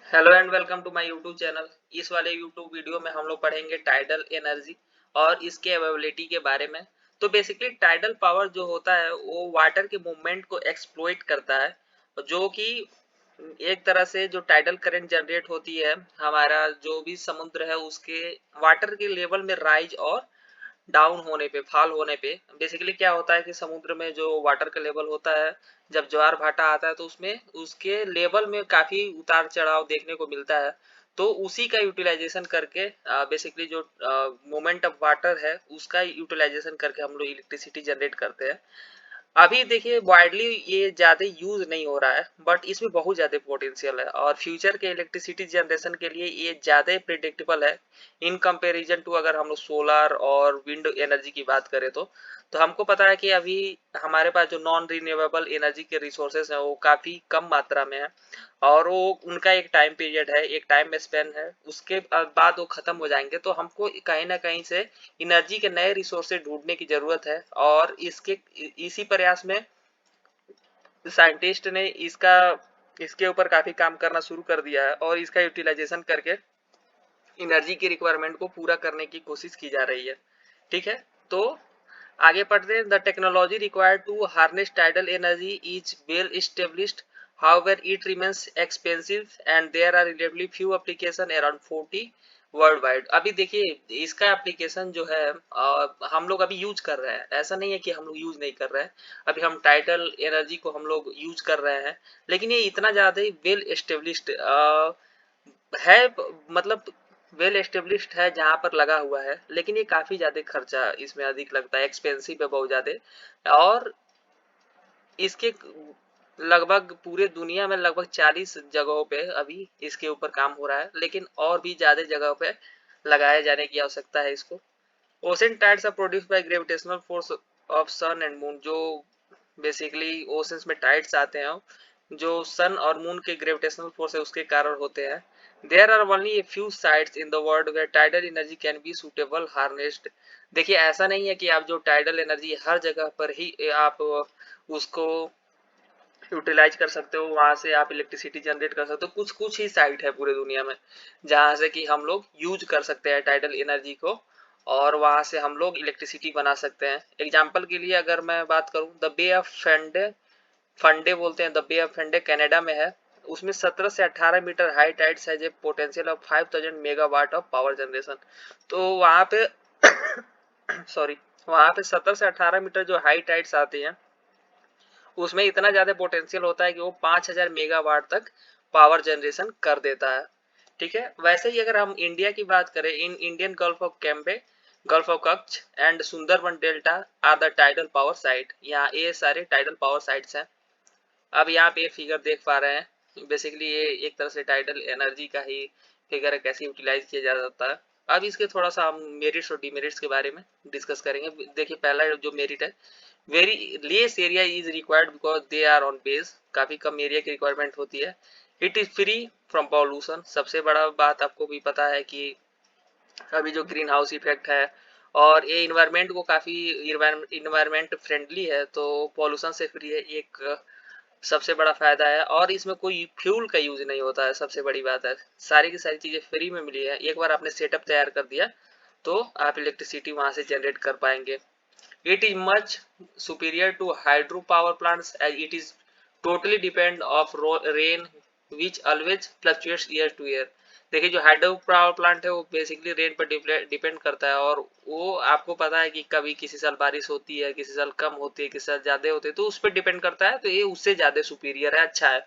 Hello and welcome to my YouTube channel. इस वाले YouTube video में हम लोग पढ़ेंगे टाइडल एनर्जी और इसके अवेलेबिलिटी के बारे में। तो बेसिकली टाइडल पावर जो होता है वो वाटर के मूवमेंट को एक्सप्लॉइट करता है, जो कि एक तरह से जो टाइडल करंट जनरेट होती है हमारा जो भी समुद्र है उसके वाटर के लेवल में राइज और डाउन होने पे, फॉल होने पे। बेसिकली क्या होता है कि समुद्र में जो वाटर का लेवल होता है, जब ज्वार भाटा आता है तो उसमें उसके लेवल में काफी उतार चढ़ाव देखने को मिलता है। तो उसी का यूटिलाइजेशन करके बेसिकली जो मोमेंट ऑफ वाटर है उसका यूटिलाइजेशन करके हम लोग इलेक्ट्रिसिटी जनरेट करते हैं। अभी देखिए वाइडली ये ज्यादा यूज नहीं हो रहा है, बट इसमें बहुत ज्यादा पोटेंशियल है और फ्यूचर के इलेक्ट्रिसिटी जनरेशन के लिए ये ज्यादा प्रिडिक्टेबल है इन कंपैरिजन टू अगर हम लोग सोलर और विंड एनर्जी की बात करें तो हमको पता है कि अभी हमारे पास जो नॉन रिन्यूएबल एनर्जी के रिसोर्सेज हैं वो काफी कम मात्रा में है और वो उनका एक टाइम पीरियड है, एक टाइम स्पेन है, उसके बाद वो खत्म हो जाएंगे। तो हमको कहीं ना कहीं से एनर्जी के नए रिसोर्सेज ढूंढने की जरूरत है और इसके इसी प्रयास में साइंटिस्ट ने इसके ऊपर काफी काम करना शुरू कर दिया है और इसका यूटिलाइजेशन करके एनर्जी की रिक्वायरमेंट को पूरा करने की कोशिश की जा रही है। ठीक है, तो आगे पढ़ते हैं। The technology required to harness tidal energy is well established. However, it remains expensive and there are relatively few application around 40 world wide. अभी देखिए इसका एप्लीकेशन जो है हम लोग अभी यूज कर रहे हैं, ऐसा नहीं है कि हम लोग यूज नहीं कर रहे हैं। अभी हम टाइडल एनर्जी को हम लोग यूज कर रहे हैं, लेकिन ये इतना ज्यादा ही वेल एस्टेब्लिश्ड है, मतलब वेल एस्टेब्लिश्ड है जहां पर लगा हुआ है, लेकिन ये काफी ज्यादा खर्चा इसमें अधिक लगता है, एक्सपेंसिव है बहुत ज्यादा। और इसके लगभग पूरे दुनिया में लगभग 40 जगहों पे अभी इसके ऊपर काम हो रहा है, लेकिन और भी ज्यादा जगहों पे लगाए जाने की आवश्यकता है इसको। Ocean tides are produced by gravitational force of sun and moon. जो बेसिकली ओशंस में टाइड्स आते हैं जो सन और मून के ग्रेविटेशनल फोर्स है उसके कारण होते हैं। There are only a few sites in the world where tidal energy can be suitable harnessed. देखिए ऐसा नहीं है कि आप जो टाइडल एनर्जी हर जगह पर ही आप उसको यूटिलाइज कर सकते हो, वहां से आप इलेक्ट्रिसिटी जनरेट कर सकते हो। कुछ कुछ ही साइट है पूरे दुनिया में जहां से कि हम लोग यूज कर सकते हैं टाइडल एनर्जी को और वहां से हम लोग इलेक्ट्रिसिटी बना सकते हैं। एग्जांपल के लिए अगर मैं बात करूं, द बे ऑफ फंडे, फंडे बोलते हैं, द बे ऑफ फंडे कनाडा में है। उसमें 17 से 18 मीटर हाई टाइड्स है, जो potential of 5000 megawatt of power generation. तो वहां पे सॉरी, वहां पे 17 से 18 मीटर जो हाई टाइड्स आते हैं उसमें इतना ज्यादा पोटेंशियल होता है कि वो 5000 मेगावाट तक पावर जनरेशन कर देता है। ठीक है, वैसे ही अगर हम इंडिया की बात करें, in Indian gulf of Cambay, gulf of Kutch and Sundarban delta R the tidal power site. यहाँ ये सारे टाइडल पावर साइट्स हैं। अब यहाँ पे फिगर देख पा रहे हैं, बेसिकली ये एक तरह से टाइडल एनर्जी का ही फिगर है, कैसे यूटिलाइज किया जा सकता है। अब इसके थोड़ा सा हम मेरिट्स और डिमेरिट्स के बारे में डिस्कस करेंगे। देखिए पहला जो मेरिट है, very less area is required because they are on base. काफी कम एरिया की रिक्वायरमेंट होती है। It is free from pollution. सबसे बड़ा बात आपको भी पता है कि अभी जो ग्रीन हाउस इफेक्ट है और ये इन्वायरमेंट को काफी इन्वायरमेंट फ्रेंडली है, तो पॉल्यूशन से फ्री है, एक सबसे बड़ा फायदा है। और इसमें कोई फ्यूल का यूज नहीं होता है, सबसे बड़ी बात है। सारी की सारी चीजें फ्री में मिली है। एक बार आपने सेटअप तैयार कर दिया तो आप इलेक्ट्रिसिटी वहां से जनरेट कर पाएंगे। It is much superior to hydropower plants as it is totally depend of rain which always fluctuates year to year। देखिए जो हाइड्रो पावर प्लांट है वो बेसिकली रेन पर डिपेंड करता है और वो आपको पता है कि कभी किसी साल बारिश होती है, किसी साल कम होती है, किसी साल ज्यादा होती है, तो उस पर डिपेंड करता है। तो ये उससे ज्यादा सुपीरियर है, अच्छा है।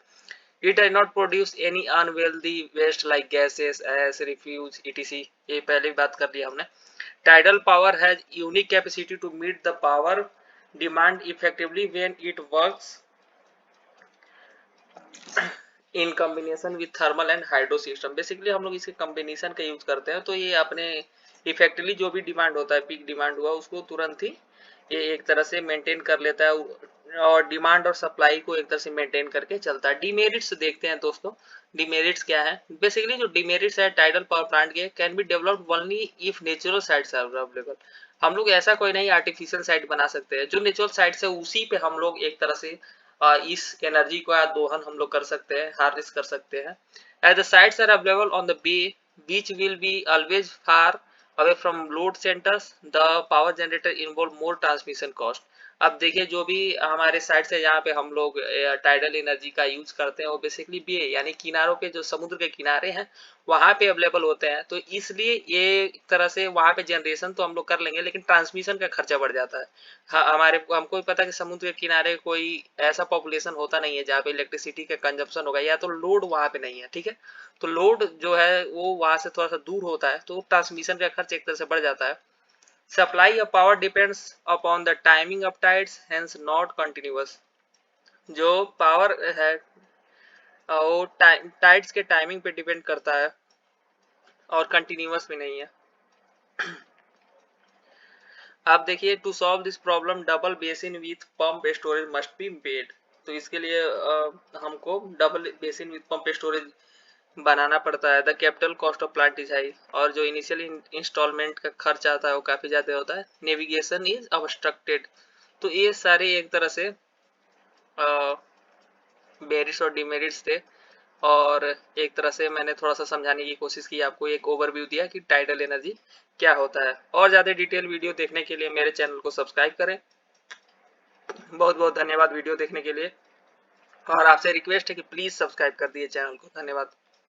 It does not produce any unwieldy waste like gases, ash, refuse, etc. ये पहले बात कर लिया हमने। Tidal power has unique capacity to meet the power demand effectively when it works in combination with thermal and hydro system. Basically हम लोग इसके combination का यूज करते हैं, तो ये अपने इफेक्टिवली जो भी डिमांड होता है, पीक डिमांड हुआ उसको तुरंत ही ये एक तरह से मेंटेन कर लेता है और डिमांड और सप्लाई को एक तरह से मेंटेन करके चलता है। डिमेरिट्स देखते हैं दोस्तों। डिमेरिट्स क्या है? बेसिकली जो डिमेरिट्स है टाइडल पावर प्लांट के, can be developed only if natural sites are available. हम लोग ऐसा कोई नहीं आर्टिफिशियल साइट बना सकते हैं, जो नेचुरल साइट्स है उसी पे हम लोग एक तरह से इस एनर्जी का दोहन हम लोग कर सकते हैं, हार्नेस कर सकते हैं। As the sites are available on the bay beach will be always far away from load centres, the power generator involve more transmission cost. अब देखिए जो भी हमारे साइड से जहाँ पे हम लोग टाइडल एनर्जी का यूज करते हैं वो बेसिकली बे यानी किनारों पे, जो समुद्र के किनारे हैं वहां पे अवेलेबल होते हैं, तो इसलिए ये एक तरह से वहां पे जनरेशन तो हम लोग कर लेंगे लेकिन ट्रांसमिशन का खर्चा बढ़ जाता है। हमारे हमको भी पता है कि समुद्र के किनारे कोई ऐसा पॉपुलेशन होता नहीं है जहाँ पे इलेक्ट्रिसिटी का कंजप्शन होगा या तो लोड वहां पे नहीं है, ठीक है। तो लोड जो है वो वहां से थोड़ा सा दूर होता है, तो ट्रांसमिशन का खर्च एक तरह से बढ़ जाता है। Supply of power depends upon the timing of tides, hence not continuous। जो पावर है वो टाइड्स के टाइमिंग पे डिपेंड करता है और कंटिन्यूअस भी नहीं है। आप देखिए to solve this problem double basin with pump storage must be made. तो इसके लिए हमको double basin with pump storage बनाना पड़ता है। The capital cost of plant is high, और जो इनिशियली इंस्टॉलमेंट का खर्च आता है वो काफी ज्यादा होता है। Navigation is obstructed. तो ये सारे एक तरह से मेरिट्स और डिमेरिट्स थे, और एक तरह से मैंने थोड़ा सा समझाने की कोशिश की, आपको एक ओवरव्यू दिया कि टाइडल एनर्जी क्या होता है। और ज्यादा डिटेल वीडियो देखने के लिए मेरे चैनल को सब्सक्राइब करें। बहुत बहुत धन्यवाद वीडियो देखने के लिए, और आपसे रिक्वेस्ट है कि प्लीज सब्सक्राइब कर दिए चैनल को। धन्यवाद।